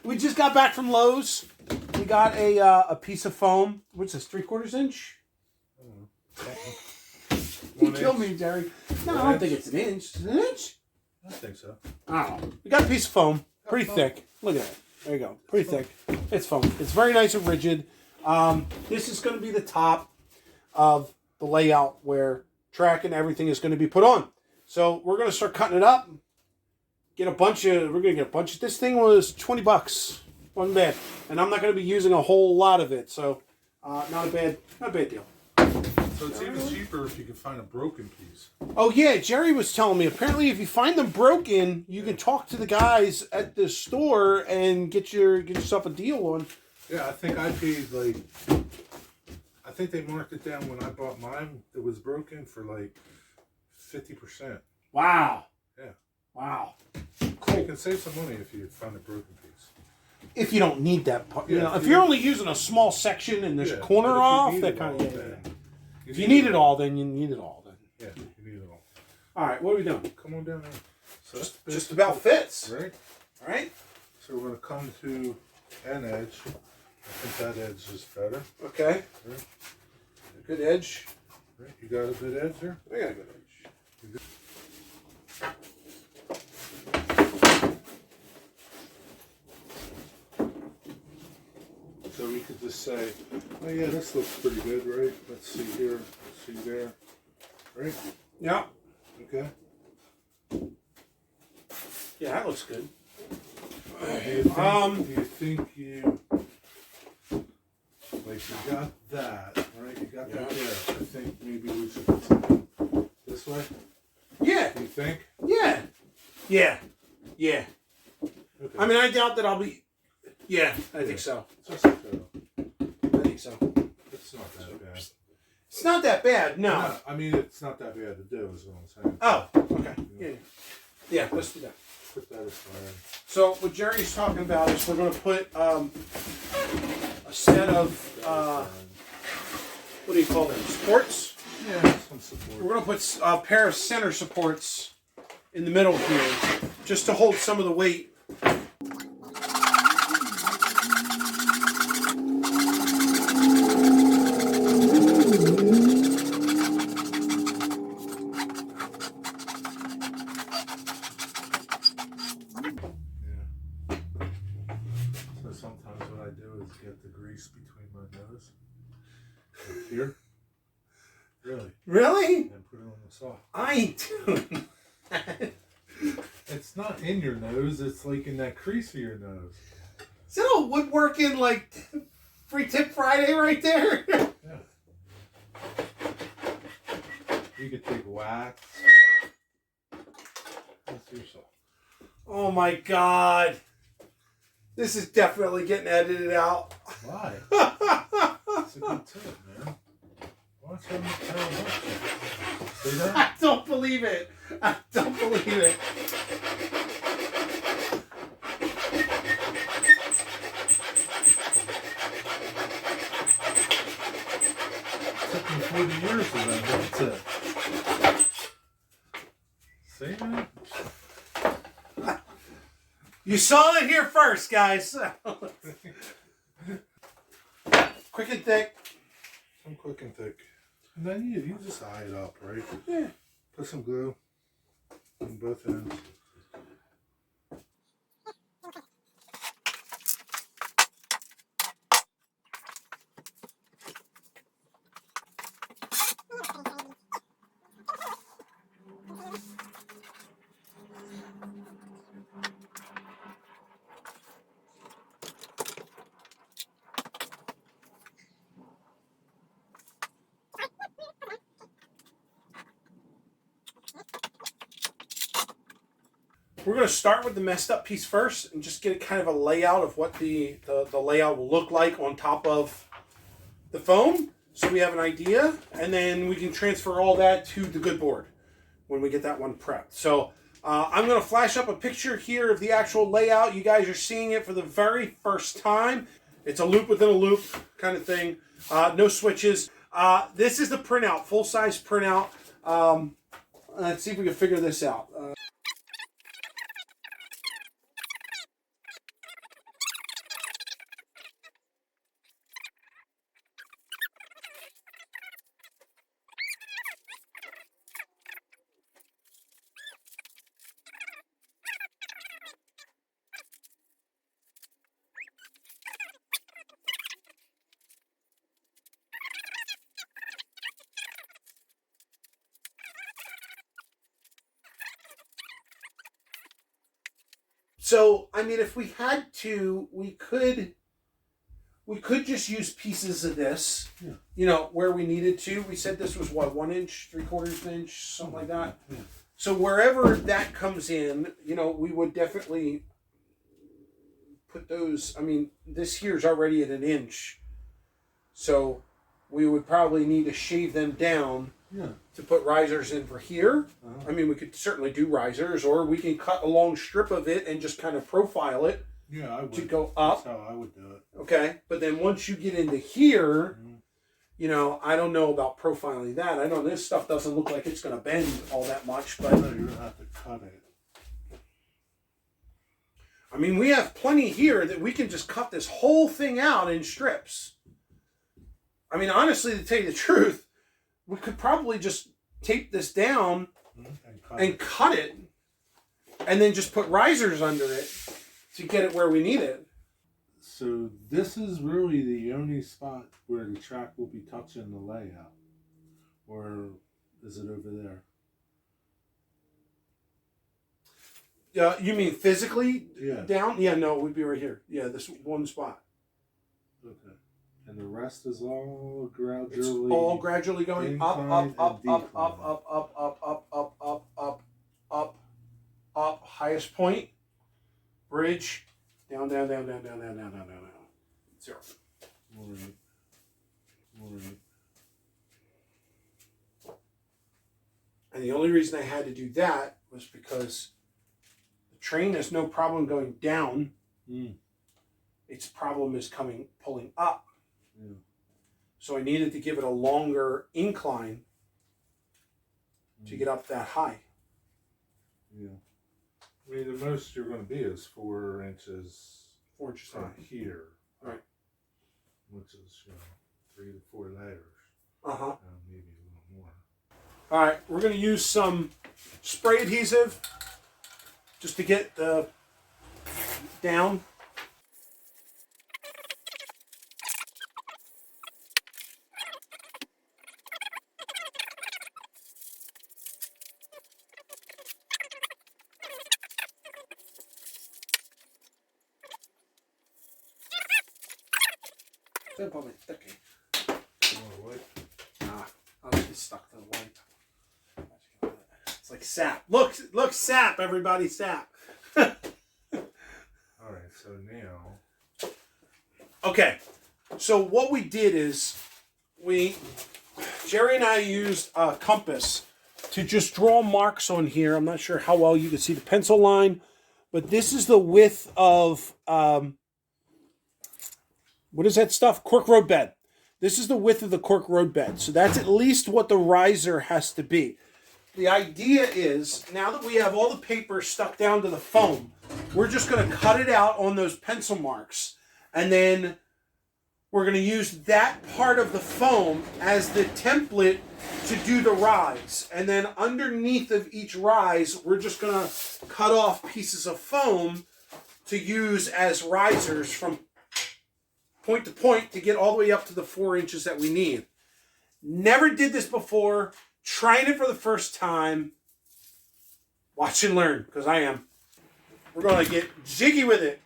We just got back from Lowe's. We got a piece of foam. What's this, 3/4 inch? You killed me, Jerry. No, I don't think it's an inch. Is it an inch? I think so. I don't know. We got a piece of foam. Pretty thick. Look at it. There you go. Pretty thick. It's foam. It's very nice and rigid. This is going to be the top of the layout where track and everything is going to be put on. So we're going to start cutting it up. We're going to get a bunch of, this thing was $20. Wasn't bad. And I'm not going to be using a whole lot of it. So not a bad deal. So it's even cheaper if you can find a broken piece. Oh yeah, Jerry was telling me, apparently if you find them broken, you can talk to the guys at the store and get yourself a deal on. Yeah, I think I paid I think they marked it down when I bought mine that was broken for 50%. Wow. Yeah. Wow. Cool. You can save some money if you find a broken piece. If you don't need that part. Yeah, you know, if you're only using a small section and there's a corner off, that kind of... If you need it all, then you need it all. Then. Yeah, you need it all. All right, what are we doing? Come on down there. So just about fits. Right? All right. So we're going to come to an edge. I think that edge is better. Okay. Right? Good edge. Right? You got a good edge there? I got a good edge. So we could just say, oh yeah, this looks pretty good, right? Let's see here, see there, right? Yeah. Okay. Yeah, that looks good. Do you think you got that, right? You got that there. I think maybe we should put something this way. Yeah. You think? Yeah. Yeah. Yeah. Okay. I mean, I doubt that I'll be... Yeah, I think so. Just like that. I think so. It's not that bad. It's not that bad, no. No, I mean, it's not that bad to do, is what I'm saying. Oh, okay. Yeah. Yeah, let's do that. Put that aside. So what Jerry's talking about is we're going to put a set of, what do you call them, supports? Yeah, some support. We're going to put a pair of center supports in the middle here just to hold some of the weight. Sometimes what I do is get the grease between my nose. Like here. Really? Really? And put it on the saw. I ain't doing that. It's not in your nose, it's like in that crease of your nose. Is that a woodworking, free tip Friday right there? Yeah. You could take wax. That's your saw. Oh my God. This is definitely getting edited out. Why? It's a good tip, man. Watch how much time left. See that? I don't believe it. I don't believe it. It took me 40 years to learn that tip. See that? You saw it here first, guys. Quick and thick. Some quick and thick. And then you just eye it up, right? Yeah. Put some glue on both ends. We're going to start with the messed up piece first and just get kind of a layout of what the layout will look like on top of the foam, so we have an idea, and then we can transfer all that to the good board when we get that one prepped. So I'm going to flash up a picture here of the actual layout. You guys are seeing it for the very first time. It's a loop within a loop kind of thing. No switches. This is the printout, full-size printout. Let's see if we can figure this out. So, I mean, if we had to, we could just use pieces of this, you know, where we needed to. We said this was what, 1 inch, 3/4 inch, something like that. Yeah. So wherever that comes in, you know, we would definitely put those. I mean, this here's already at 1 inch, so we would probably need to shave them down to put risers in for here. I mean, we could certainly do risers, or we can cut a long strip of it and just kind of profile it. Yeah, I would. To go up. That's how I would do it. Okay, but then once you get into here, you know, I don't know about profiling that. I know this stuff doesn't look like it's going to bend all that much, but No, you're going to have to cut it. I mean, we have plenty here that we can just cut this whole thing out in strips. I mean, honestly, to tell you the truth, we could probably just tape this down and cut it, and then just put risers under it to get it where we need it. So this is really the only spot where the track will be touching the layout. Or is it over there? You mean physically Yeah. down? Yeah, no, it would be right here. Yeah, this one spot. Okay. And the rest is all gradually... It's all gradually going up, incline up, and up, decline. up, highest point, bridge, down, down. 0. Alright. And the only reason I had to do that was because the train has no problem going down. Its problem is pulling up. Yeah. So I needed to give it a longer incline to get up that high. Yeah. I mean, the most you're going to be is 4 inches. 4 inches high. Here. Right. Which is, 3 to 4 layers. Maybe a little more. All right, we're going to use some spray adhesive just to get the down. Probably sticky. More white. Nah, I'll just get stuck to the white. It's like sap. Look, sap, everybody, sap. Alright, so now... Okay, so what we did is Jerry and I used a compass to just draw marks on here. I'm not sure how well you can see the pencil line, but this is the width of... what is that stuff? Cork road bed. This is the width of the cork road bed. So that's at least what the riser has to be. The idea is, now that we have all the paper stuck down to the foam, we're just going to cut it out on those pencil marks. And then we're going to use that part of the foam as the template to do the rise. And then underneath of each rise, we're just going to cut off pieces of foam to use as risers from point to point to get all the way up to the 4 inches that we need. Never did this before. Trying it for the first time. Watch and learn, because I am. We're going to get jiggy with it.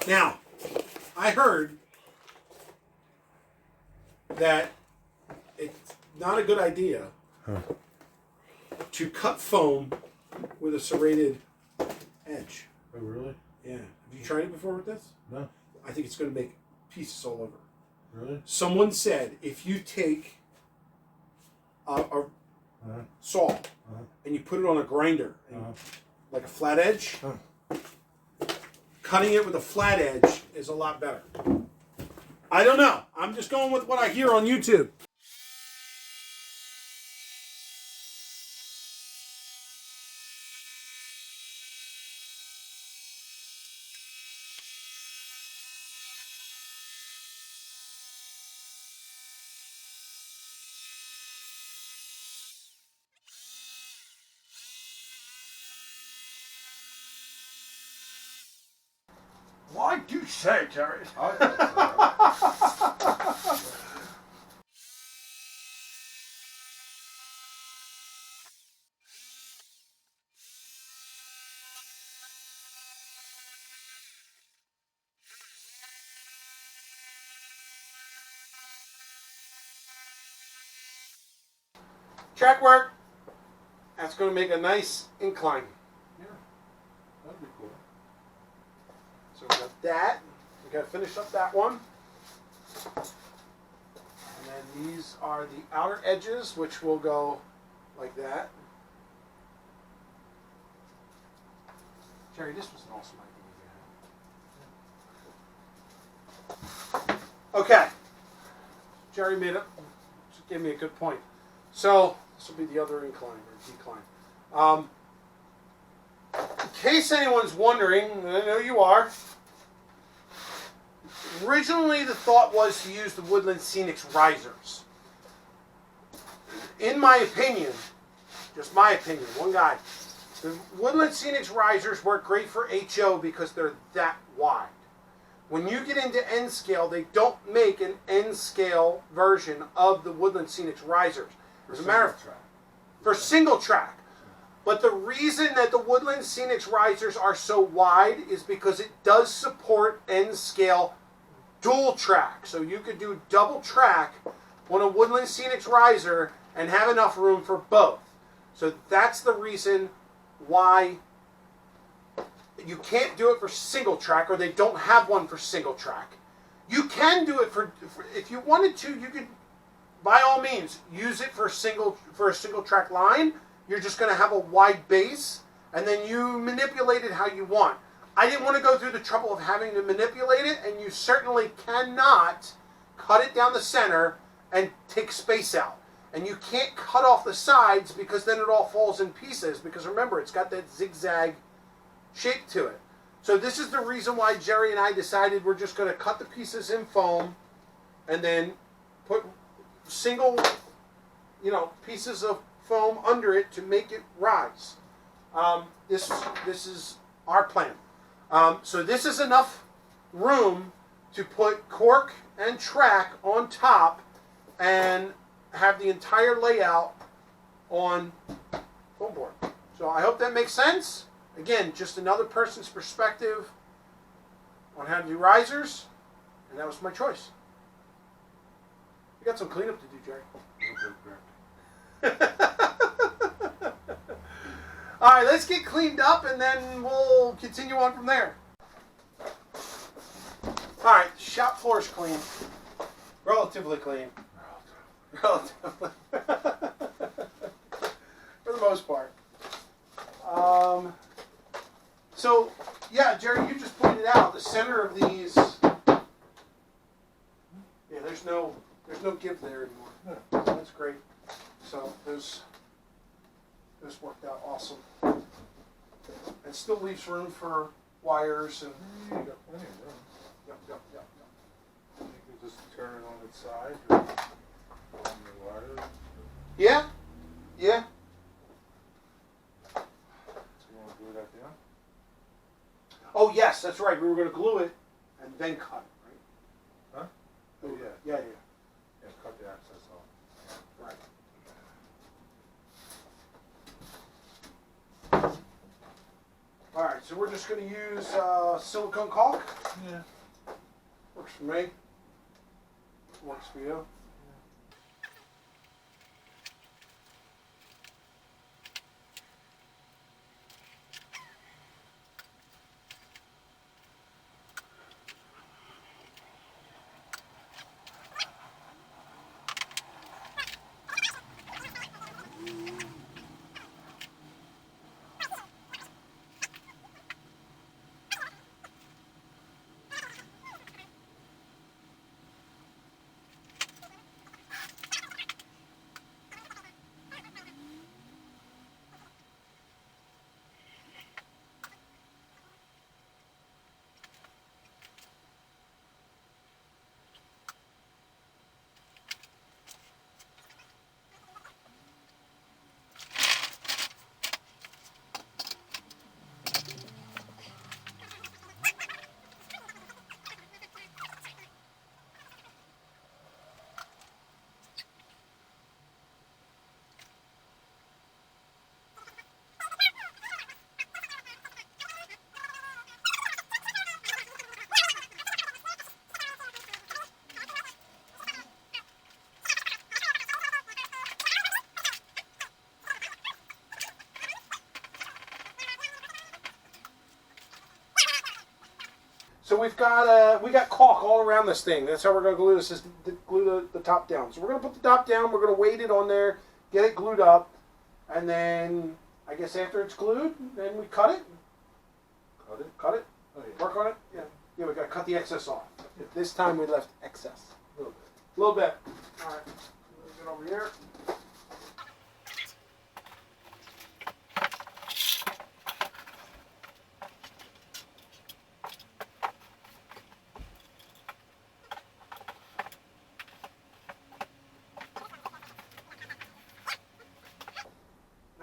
Now, I heard that it's not a good idea to cut foam with a serrated edge. Oh, really? Yeah. Have you tried it before with this? No. I think it's going to make pieces all over. Really? Someone said if you take a saw and you put it on a grinder, like a flat edge, cutting it with a flat edge is a lot better. I don't know. I'm just going with what I hear on YouTube. Why do you say, Terry? track work. That's going to make a nice incline. Yeah, that'd be cool. So we got that. We got to finish up that one. And then these are the outer edges, which will go like that. Jerry, this was an awesome idea. Okay. Jerry gave me a good point. So this will be the other incline or decline. In case anyone's wondering, and I know you are, originally the thought was to use the Woodland Scenics risers. In my opinion, just my opinion, one guy, the Woodland Scenics risers work great for HO because they're that wide. When you get into N scale, they don't make an N scale version of the Woodland Scenics risers. As a matter of fact, for single track. But the reason that the Woodland Scenics risers are so wide is because it does support N scale dual track. So you could do double track on a Woodland Scenics riser and have enough room for both. So that's the reason why you can't do it for single track, or they don't have one for single track. You can do it for if you wanted to, you could by all means use it for a single track line. You're just going to have a wide base, and then you manipulate it how you want. I didn't want to go through the trouble of having to manipulate it, and you certainly cannot cut it down the center and take space out. And you can't cut off the sides because then it all falls in pieces, because remember, it's got that zigzag shape to it. So this is the reason why Jerry and I decided we're just going to cut the pieces in foam and then put single, pieces of foam under it to make it rise. This is our plan. So this is enough room to put cork and track on top and have the entire layout on foam board. So I hope that makes sense. Again, just another person's perspective on how to do risers, and that was my choice. We got some cleanup to do, Jerry. All right, let's get cleaned up, and then we'll continue on from there. All right, shop floor is clean. Relatively clean. Relatively. For the most part. So, yeah, Jerry, you just pointed out the center of these. Yeah, there's no give there anymore. That's great. So this worked out awesome. It still leaves room for wires and. You got plenty of room. Yep. You can just turn it on its side or on your wires. Yeah. So you want to glue that down? Oh yes, that's right. We were going to glue it and then cut it, right? Huh? Oh yeah. Yeah. Yeah, cut the access off. Right. All right, so we're just going to use silicone caulk. Yeah. Works for me. Works for you. we've got we got caulk all around this thing. That's how we're going to glue this. Is glue the top down. So we're going to put the top down. We're going to weight it on there, get it glued up, and then I guess after it's glued, then we cut it. Cut it. Oh, yeah. Work on it. Yeah. Yeah, we got to cut the excess off. This time we left excess. A little bit. All right. Let's get over here.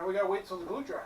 Now we gotta wait till the glue dries.